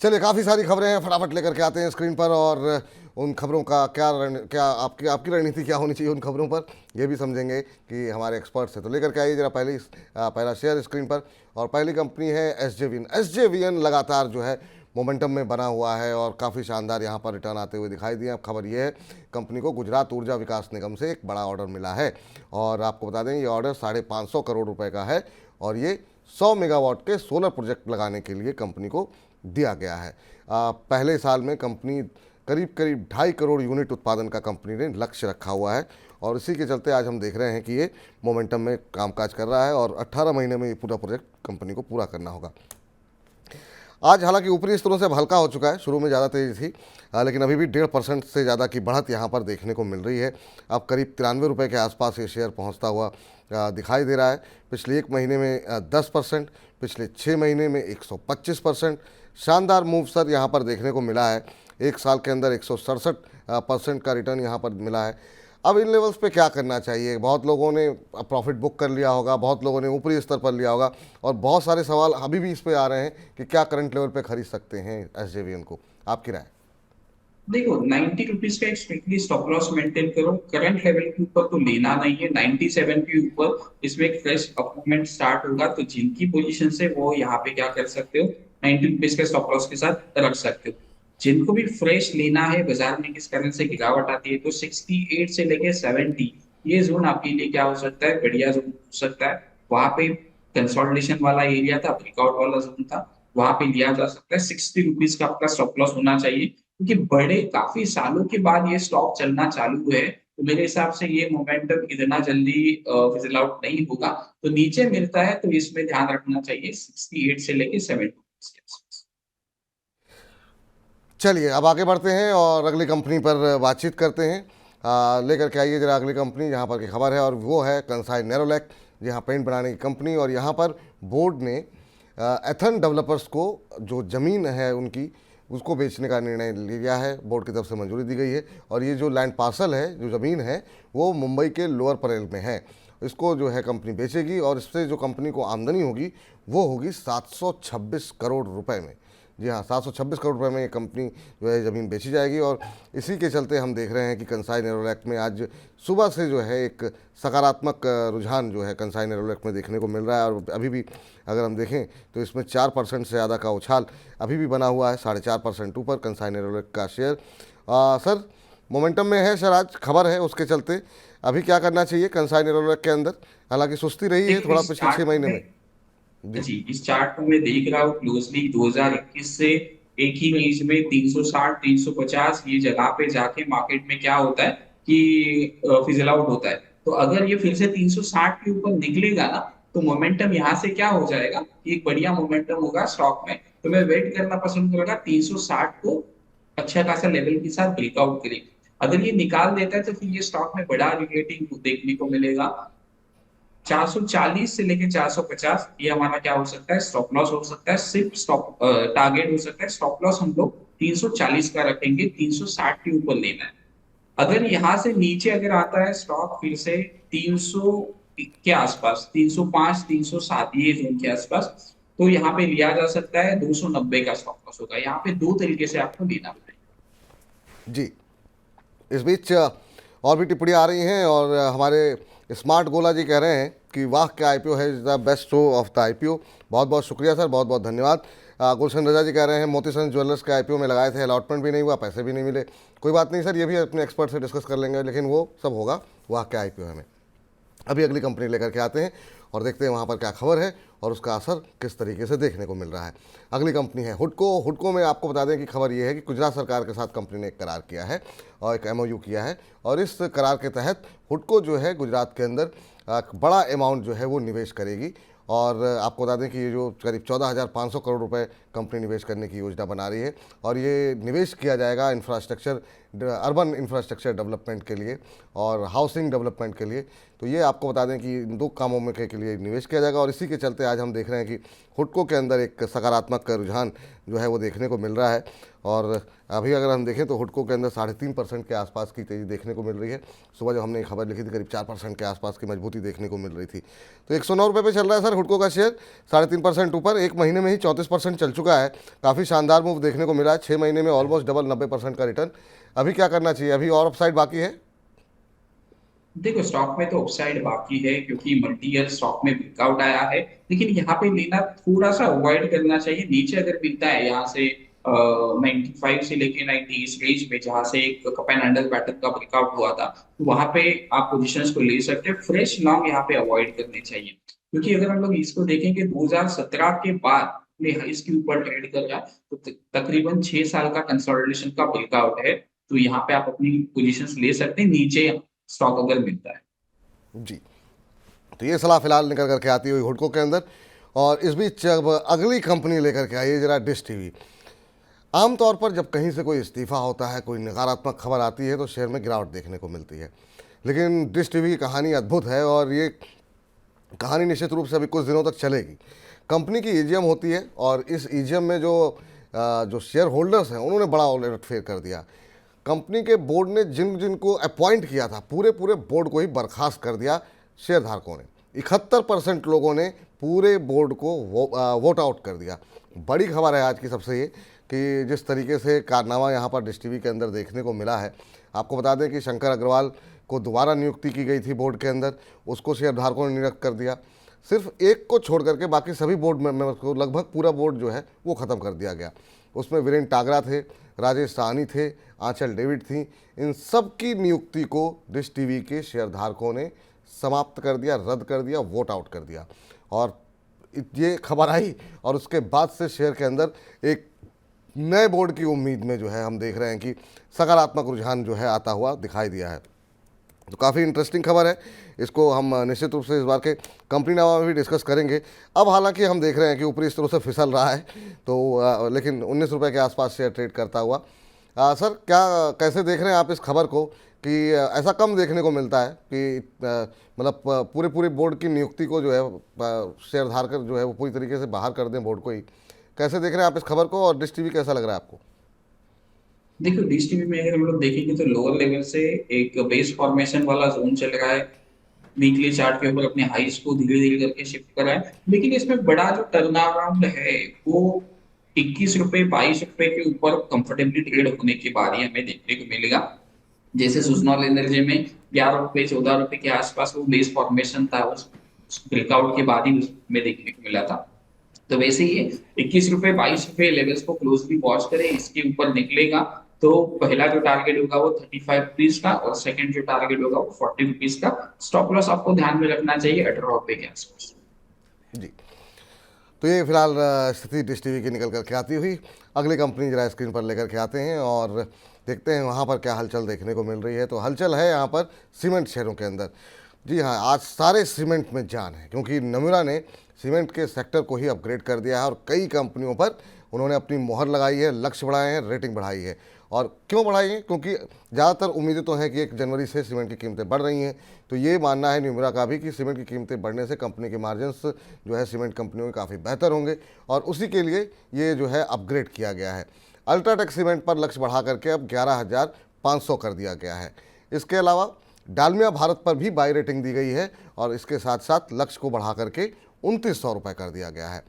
चलिए, काफ़ी सारी खबरें हैं, फटाफट लेकर के आते हैं स्क्रीन पर। और उन खबरों का क्या आपकी आपकी रणनीति क्या होनी चाहिए उन खबरों पर, ये भी समझेंगे कि हमारे एक्सपर्ट से। तो लेकर के आइए जरा पहला शेयर स्क्रीन पर। और पहली कंपनी है एसजेवीएन। एसजेवीएन लगातार जो है मोमेंटम में बना हुआ है और काफ़ी शानदार यहाँ पर रिटर्न आते हुए दिखाई दिए। अब खबर ये है, कंपनी को गुजरात ऊर्जा विकास निगम से एक बड़ा ऑर्डर मिला है। और आपको बता दें, ये ऑर्डर 550 करोड़ रुपए का है और ये 100 मेगावाट के सोलर प्रोजेक्ट लगाने के लिए कंपनी को दिया गया है। पहले साल में कंपनी करीब करीब 2.5 करोड़ यूनिट उत्पादन का कंपनी ने लक्ष्य रखा हुआ है। और इसी के चलते आज हम देख रहे हैं कि ये मोमेंटम में कामकाज कर रहा है और 18 महीने में ये पूरा प्रोजेक्ट कंपनी को पूरा करना होगा। आज हालांकि ऊपरी स्तरों से अब हल्का हो चुका है, शुरू में ज़्यादा तेज़ी थी, लेकिन अभी भी 1.5% से ज़्यादा की बढ़त यहाँ पर देखने को मिल रही है। अब करीब 93 रुपये के आसपास ये शेयर पहुँचता हुआ दिखाई दे रहा है। पिछले एक महीने में 10%, पिछले 6 महीने में 125%। शानदार मूव सर यहाँ पर देखने को मिला है। एक साल के अंदर 167% का रिटर्न यहाँ पर मिला है। अब इन लेवल्स पे क्या करना चाहिए? बहुत लोगों ने प्रॉफिट बुक कर लिया होगा, बहुत लोगों ने ऊपरी स्तर पर लिया होगा, और बहुत सारे सवाल अभी भी इस पे आ रहे हैं कि क्या करंट लेवल पे खरीद सकते हैं एसजेवीएन को। आपकी राय? देखो, 90 रुपीज का एक स्ट्रिक्टली स्टॉप लॉस मेंटेन करो। करंट लेवल के ऊपर तो लेना नहीं है। 97 के ऊपर इसमें एक फ्रेश अपमूवमेंट स्टार्ट होगा, तो जिनकी पोजीशन से वो यहाँ पे क्या कर सकते हो, 90 रुपीज के स्टॉप लॉस के साथ रख सकते हो। जिनको भी फ्रेश लेना है, बाजार में किस कारण से गिरावट आती है, तो 68 से लेके 70 ये जोन आपके लिए क्या हो सकता है, बढ़िया जोन हो सकता है। वहां पे कंसोलिडेशन वाला एरिया था, ब्रेकआउट वाला जोन था, वहां पे लिया जा सकता है। 60 रुपीज का आपका स्टॉप लॉस होना चाहिए, क्योंकि बड़े काफी सालों के बाद ये स्टॉक चलना चालू है। तो मेरे हिसाब से ये मोमेंटम इतना जल्दी फिजल आउट नहीं होगा। तो नीचे मिलता है तो इसमें ध्यान रखना चाहिए 68 से लेके 70 के आसपास। चलिए, अब आगे बढ़ते हैं और अगली कंपनी पर बातचीत करते हैं। लेकर के आइए जरा अगली कंपनी जहाँ पर की खबर है, और वो है कंसाई नेरोलैक, जहाँ पेंट बनाने की कंपनी। और यहाँ पर बोर्ड ने एथन डेवलपर्स को जो ज़मीन है उनकी, उसको बेचने का निर्णय लिया है। बोर्ड की तरफ से मंजूरी दी गई है और ये जो लैंड पार्सल है, जो ज़मीन है, वो मुंबई के लोअर परेल में है। इसको जो है कंपनी बेचेगी और इससे जो कंपनी को आमदनी होगी वो होगी 726 करोड़ रुपए में। जी हाँ, 726 करोड़ रुपए में ये कंपनी जो है ज़मीन बेची जाएगी। और इसी के चलते हम देख रहे हैं कि कंसाई नेरोलैक में आज सुबह से जो है एक सकारात्मक रुझान जो है कंसाई नेरोलैक में देखने को मिल रहा है। और अभी भी अगर हम देखें तो इसमें 4% से ज़्यादा का उछाल अभी भी बना हुआ है, 4.5% ऊपर कंसाई नेरोलैक का शेयर। सर, मोमेंटम में है सर, आज खबर है उसके चलते अभी क्या करना चाहिए कंसाई नेरोलैक के अंदर? हालांकि सुस्ती रही है देखो थोड़ा इस पिछले 6 चार्ट महीने में, में। जी। जी इस चार्ट को मैं देख रहा हूँ क्लोजली। 2021 से एक ही रेंज में 360 350 ये जगह पे जाके मार्केट में क्या होता है कि फिजल आउट होता है। तो अगर ये फिर से 360 के ऊपर निकलेगा ना, तो मोमेंटम यहाँ से क्या हो जाएगा कि एक बढ़िया मोमेंटम होगा स्टॉक में। तो मैं वेट करना पसंद करूंगा 360 को अच्छा खासा लेवल के साथ ब्रेकआउट करे। अगर ये निकाल देता है तो फिर ये स्टॉक में बड़ा रिलेटिंग देखने को मिलेगा। 440 से लेके 450 ये हमारा क्या हो सकता है, स्टॉप लॉस हो सकता है। सिर्फ स्टॉप टारगेट हो सकता है। स्टॉप लॉस हम लोग 340 का रखेंगे, 360 के ऊपर लेना है। अगर यहां से नीचे अगर आता है स्टॉक फिर से 300 के आसपास, 305 307 ये जोन के आसपास, तो यहाँ पे लिया जा सकता है। 290 का स्टॉप लॉस होगा। यहाँ पे दो तरीके से आपको लेना पड़ेगा। जी। इस बीच और भी टिप्पणियाँ आ रही हैं और हमारे स्मार्ट गोला जी कह रहे हैं कि वाह क्या आईपीओ है, is the best show off the IPO. बहुत बहुत शुक्रिया सर, बहुत बहुत धन्यवाद। गुलशन रजा जी कह रहे हैं मोतीसन ज्वेलर्स के आईपीओ में लगाए थे, अलॉटमेंट भी नहीं हुआ, पैसे भी नहीं मिले। कोई बात नहीं सर, ये भी अपने एक्सपर्ट से डिस्कस कर लेंगे, लेकिन वो सब होगा। वाह क्या आईपीओ है हमें। अभी अगली कंपनी लेकर के आते हैं और देखते हैं वहाँ पर क्या खबर है और उसका असर किस तरीके से देखने को मिल रहा है। अगली कंपनी है हुडको। हुडको में आपको बता दें कि खबर ये है कि गुजरात सरकार के साथ कंपनी ने एक करार किया है और एक एमओयू किया है। और इस करार के तहत हुडको जो है गुजरात के अंदर बड़ा अमाउंट जो है वो निवेश करेगी। और आपको बता दें कि ये जो करीब 14,500 करोड़ रुपए कंपनी निवेश करने की योजना बना रही है और ये निवेश किया जाएगा इंफ्रास्ट्रक्चर अर्बन इंफ्रास्ट्रक्चर डेवलपमेंट के लिए और हाउसिंग डेवलपमेंट के लिए। तो ये आपको बता दें कि इन दो कामों में के लिए निवेश किया जाएगा और इसी के चलते आज हम देख रहे हैं कि हुडको के अंदर एक सकारात्मक रुझान जो है वो देखने को मिल रहा है। और अभी अगर हम देखें तो हुडको के अंदर 3.5% के आसपास की तेज़ी देखने को मिल रही है। सुबह जब हमने खबर लिखी थी करीब 4% के आसपास की मजबूती देखने को मिल रही थी। तो 109 रुपये पे चल रहा है सर हुडको का शेयर, 3.5% ऊपर। एक महीने में ही 34% चल चुका है। काफ़ी शानदार मूव देखने को मिला है। 6 महीने में ऑलमोस्ट डबल 90% का रिटर्न। अभी क्या करना चाहिए? अभी और अपसाइड बाकी है? देखो स्टॉक में तो अपसाइड बाकी है क्योंकि मल्टी ईयर स्टॉक में ब्रेकआउट आया है, लेकिन यहाँ पे लेना थोड़ा सा अवॉइड करना चाहिए। नीचे अगर मिलता है यहाँ से 95 से लेके 90 इस रेंज में, जहां से एक कप एंड हैंडल पैटर्न का ब्रेकआउट हुआ था, तो वहां पे आप पोजीशंस को ले सकते हैं। फ्रेश लॉन्ग यहाँ पे अवॉइड करने चाहिए, क्योंकि अगर हम लोग इसको देखेंगे 2017 के बाद इसके ऊपर ट्रेड कर रहा है, तो तकरीबन 6 साल का कंसोलिडेशन का ब्रेकआउट है। तो यहाँ पे आप अपनी पोजीशंस ले सकते हैं नीचे स्टॉक अगर मिलता है। जी, तो ये सलाह फिलहाल निकल करके आती हुई हुडको के अंदर। और इस बीच अब अगली कंपनी लेकर के आई है जरा डिश टीवी। आमतौर पर जब कहीं से कोई इस्तीफा होता है, कोई नकारात्मक खबर आती है तो शेयर में गिरावट देखने को मिलती है। लेकिन डिश टीवी की कहानी अद्भुत है और ये कहानी निश्चित रूप से अभी कुछ दिनों तक चलेगी। कंपनी की ईजीएम होती है और इस ईजीएम में जो शेयर होल्डर्स हैं उन्होंने बड़ा उलटफेर कर दिया। कंपनी के बोर्ड ने जिन जिनको अपॉइंट किया था पूरे बोर्ड को ही बर्खास्त कर दिया शेयर धारकों ने। 71% लोगों ने पूरे बोर्ड को वोट आउट कर दिया। बड़ी खबर है आज की सबसे ये कि जिस तरीके से कारनामा यहाँ पर डिश टीवी के अंदर देखने को मिला है। आपको बता दें कि शंकर अग्रवाल को दोबारा नियुक्ति की गई थी बोर्ड के अंदर, उसको शेयर धारकों ने निरस्त कर दिया। सिर्फ एक को छोड़ करके बाकी सभी बोर्ड मेंबर्स को, लगभग पूरा बोर्ड जो है वो ख़त्म कर दिया गया। उसमें वीरेन टागरा थे, राजेश साहनी थे, आंचल डेविड थी। इन सब की नियुक्ति को डिश टीवी के शेयरधारकों ने समाप्त कर दिया, रद्द कर दिया, वोट आउट कर दिया। और ये खबर आई और उसके बाद से शेयर के अंदर एक नए बोर्ड की उम्मीद में जो है हम देख रहे हैं कि सकारात्मक रुझान जो है आता हुआ दिखाई दिया है। तो काफ़ी इंटरेस्टिंग खबर है। इसको हम निश्चित रूप से इस बार के कंपनी नामा में भी डिस्कस करेंगे। अब हालांकि हम देख रहे हैं कि ऊपरी स्तरों से फिसल रहा है, तो लेकिन 19 रुपये के आसपास शेयर ट्रेड करता हुआ। सर कैसे देख रहे हैं आप इस खबर को कि ऐसा कम देखने को मिलता है कि मतलब पूरे बोर्ड की नियुक्ति को जो है शेयर धारक जो है वो पूरी तरीके से बाहर कर दें बोर्ड को ही। कैसे देख रहे हैं आप इस खबर को और डिश टीवी कैसा लग रहा है आपको? देखो डिश टीवी में अगर हम लोग देखेंगे तो लोअर लेवल से एक बेस फॉर्मेशन वाला जोन चल रहा है। वीकली चार्ट के ऊपर अपने हाइस को धीरे धीरे करके शिफ्ट करा है, लेकिन इसमें बड़ा जो टर्न अराउंड है वो 21 रुपए 22 रुपए के ऊपर कंफर्टेबली ट्रेड होने के बाद ही हमें देखने को मिलेगा। जैसे सुजनॉल एनर्जी में 11 रुपए 14 रुपए के आसपास वो बेस फॉर्मेशन था, उस ब्रेकआउट के बाद ही उसमें देखने को मिला था। तो वैसे ही 21 रुपए 22 रुपए लेवल्स को क्लोजली वॉच करें। इसके ऊपर निकलेगा तो पहला जो टारगेट होगा वो 35 रुपीज का और सेकंड जो टारगेट होगा वो 40 रुपीज का। स्टॉप लॉस आपको ध्यान में रखना चाहिए 18 रुपए के आसपास। जी, तो ये फिलहाल स्थिति डिश टीवी की निकल करके आती हुई। अगली कंपनी जरा स्क्रीन पर लेकर के आते हैं और देखते हैं वहाँ पर क्या हलचल देखने को मिल रही है। तो हलचल है यहाँ पर सीमेंट शेयरों के अंदर। जी हाँ, आज सारे सीमेंट में जान है क्योंकि नम्यूरा ने सीमेंट के सेक्टर को ही अपग्रेड कर दिया है और कई कंपनियों पर उन्होंने अपनी मोहर लगाई है, लक्ष्य बढ़ाए हैं, रेटिंग बढ़ाई है। और क्यों बढ़ाई है? क्योंकि ज़्यादातर उम्मीदें तो हैं कि 1 जनवरी से सीमेंट की कीमतें बढ़ रही हैं। तो ये मानना है नम्यूरा का भी कि सीमेंट की कीमतें बढ़ने से कंपनी के मार्जिन्स जो है सीमेंट कंपनियों के काफ़ी बेहतर होंगे और उसी के लिए ये जो है अपग्रेड किया गया है। अल्ट्राटेक सीमेंट पर लक्ष्य बढ़ा करके अब 11,500 कर दिया गया है। इसके अलावा डालमिया भारत पर भी बाई रेटिंग दी गई है और इसके साथ साथ लक्ष्य को बढ़ा करके 2900 रुपये कर दिया गया है।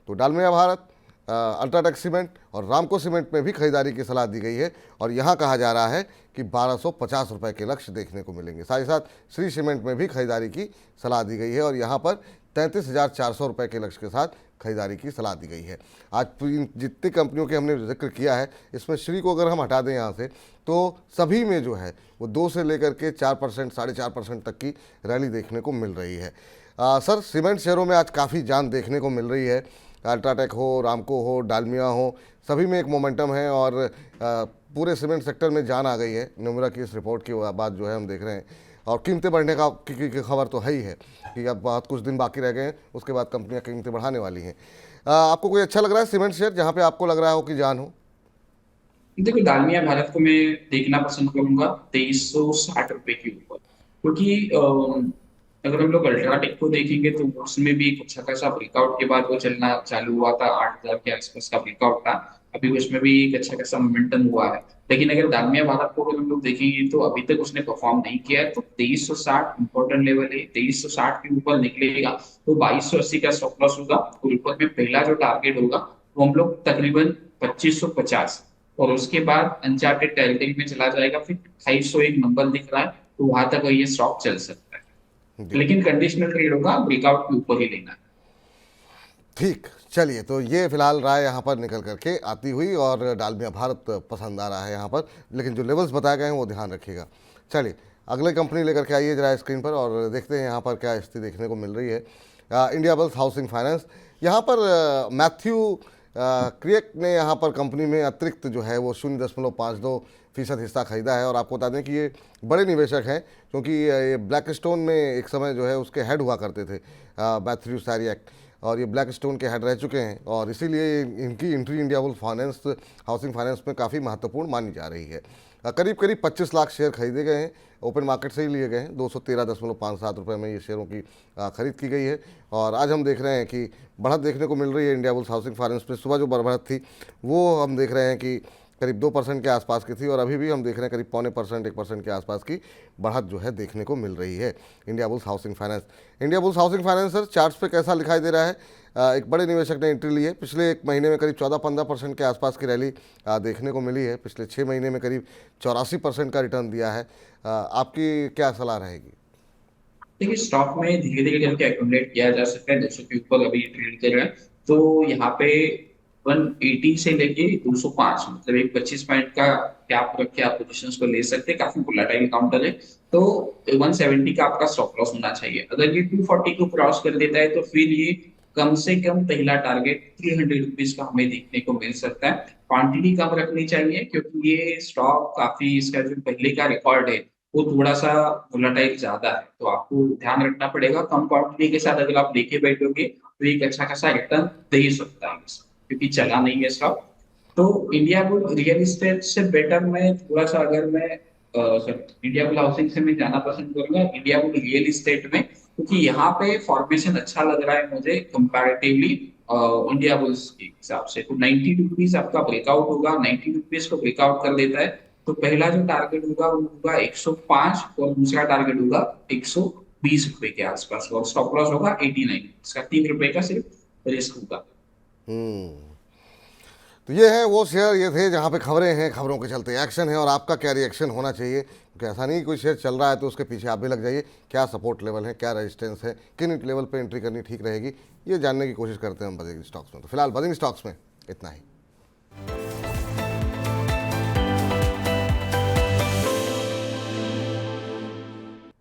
तो डालमिया भारत, अल्ट्राटेक सीमेंट और रामको सीमेंट में भी खरीदारी की सलाह दी गई है और यहाँ कहा जा रहा है कि 1250 रुपये के लक्ष्य देखने को मिलेंगे। साथ ही साथ श्री सीमेंट में भी खरीदारी की सलाह दी गई है और यहाँ पर 33,400 रुपये के लक्ष्य के साथ खरीदारी की सलाह दी गई है। आज जितनी कंपनियों के हमने जिक्र किया है इसमें श्री को अगर हम हटा दें यहाँ से तो सभी में जो है वो 2 से लेकर के 4%, 4.5% तक की रैली देखने को मिल रही है। सर, सीमेंट शेयरों में आज काफ़ी जान देखने को मिल रही है। अल्ट्राटेक हो, रामको हो, डालमिया हो, सभी में एक मोमेंटम है और पूरे सीमेंट सेक्टर में जान आ गई है। नम्यूरा की इस रिपोर्ट के बाद जो है हम देख रहे हैं और कीमतें बढ़ने का की खबर तो है ही है कि अब बहुत कुछ दिन बाकी रह गए हैं, उसके बाद कंपनियां कीमतें बढ़ाने वाली हैं। आपको कोई अच्छा लग रहा है सीमेंट शेयर जहां पे आपको लग रहा हो कि जान हो? देखो दालमिया भारत को मैं देखना पसंद करूंगा 2360 रुपए के ऊपर, क्योंकि अगर हम लोग अल्ट्राटेक को देखेंगे तो उसमें भी एक अच्छा खासा ब्रेकआउट के बाद वो चलना चालू हुआ था, 8000 के आसपास का ब्रेकआउट था। अभी उसमें भी एक अच्छा खासा मोमेंटम हुआ है। लेकिन अगर दालमिया भारत को अगर हम लोग देखेंगे तो अभी तक उसने परफॉर्म नहीं किया है, तो 2360 इंपॉर्टेंट लेवल है। 2360 के ऊपर निकलेगा तो 2280 का स्टॉप लॉस होगा, और ऊपर में पहला जो टारगेट होगा वो हम लोग तकरीबन 2550, और उसके बाद अनचार्टेड टेरिटरी में चला जाएगा। फिर 2801 नंबर दिख रहा है, तो वहां तक ये स्टॉक चल सकता है। जी लेकिन कंडीशनल ट्रेड होगा, ब्रेकआउट के ऊपर ही लेना है। ठीक, चलिए, तो ये फिलहाल राय यहाँ पर निकल करके आती हुई और डालमिया भारत पसंद आ रहा है यहाँ पर, लेकिन जो लेवल्स बताए गए हैं वो ध्यान रखिएगा। चलिए, अगले कंपनी लेकर के आइए जरा स्क्रीन पर और देखते हैं यहाँ पर क्या स्थिति देखने को मिल रही है। इंडिया बुल्स हाउसिंग फाइनेंस, यहाँ पर मैथ्यू क्रिएक ने यहाँ पर कंपनी में अतिरिक्त जो है वो 0.52% हिस्सा खरीदा है। और आपको बता दें कि ये बड़े निवेशक हैं, क्योंकि ये ब्लैक स्टोन में एक समय जो है उसके हेड हुआ करते थे, मैथ्यू सैरियक, और ये ब्लैक स्टोन के हेड रह चुके हैं, और इसीलिए इनकी entry India bulls finance housing finance में काफ़ी महत्वपूर्ण मानी जा रही है। करीब करीब 25 लाख शेयर खरीदे गए हैं, ओपन मार्केट से ही लिए गए हैं। 213.57 रुपये में ये शेयरों की खरीद की गई है। और आज हम देख रहे हैं कि बढ़त देखने को मिल रही है इंडिया बुल्स हाउसिंग फाइनेंस में। सुबह जो बढ़त थी वो हम देख रहे हैं कि करीब 2% के आसपास की थी, और अभी भी हम देख रहे हैं करीब 0.25% 1% के आसपास की बढ़त जो है देखने को मिल रही है India bulls housing finance. India bulls housing finance sir charts पे कैसा दिखाई दे रहा है? एक बड़े निवेशक ने एंट्री ली है, पिछले एक महीने में करीब 14-15% के आसपास की रैली देखने को मिली है, पिछले 6 महीने में करीब 84% का रिटर्न दिया है। आपकी क्या सलाह रहेगी? देखिए स्टॉक में धीरे धीरे करके एक्यूमुलेट किया जा सकता है। 200 के ऊपर अभी ट्रेड कर रहा है, तो यहाँ पे 180 से लेके 205, मतलब एक 25 पॉइंट का गैप रख के आप पोजीशंस को ले सकते हैं। काफी वोलेटाइल काउंटर है, तो 170 का आपका स्टॉप लॉस होना चाहिए। अगर ये 240 को क्रॉस कर देता है तो फिर ये कम से कम पहला टारगेट 300 रुपीज का हमें देखने को मिल सकता है। क्वांटिटी कम रखनी चाहिए, क्योंकि ये स्टॉक काफी, इसका जो पहले का रिकॉर्ड है वो थोड़ा सा वोलेटाइल ज्यादा है, तो आपको ध्यान रखना पड़ेगा। कम क्वांटिटी के साथ अगर आप लेके बैठोगे तो एक अच्छा खासा रिटर्न दे ही सकता है, क्योंकि चला नहीं है स्टॉक। तो इंडिया बुल रियल एस्टेट से बेटर मैं थोड़ा सा, अगर मैं इंडिया बुल हाउसिंग से मैं जाना पसंद करूंगा इंडिया बुल रियल एस्टेट में, क्योंकि यहाँ पे फॉर्मेशन अच्छा लग रहा है मुझे कंपैरेटिवली इंडिया बुल्स के हिसाब से। तो 90 रुपीज आपका ब्रेकआउट होगा, 90 रुपीज को ब्रेकआउट कर देता है तो पहला जो टारगेट होगा वो होगा 105, और दूसरा टारगेट होगा 120 रुपए के आसपास, और स्टॉप लॉस होगा 89। इसका 3 रुपए का सिर्फ रिस्क होगा। तो ये है वो शेयर, ये थे जहाँ पे खबरें हैं, खबरों के चलते एक्शन है, और आपका क्या रिएक्शन होना चाहिए, क्योंकि ऐसा नहीं कोई शेयर चल रहा है तो उसके पीछे आप भी लग जाइए। क्या सपोर्ट लेवल है, क्या रेजिस्टेंस है, किन लेवल पे एंट्री करनी ठीक रहेगी, ये जानने की कोशिश करते हैं हम बजिंग स्टॉक्स में। तो फिलहाल बजिंग स्टॉक्स में इतना ही।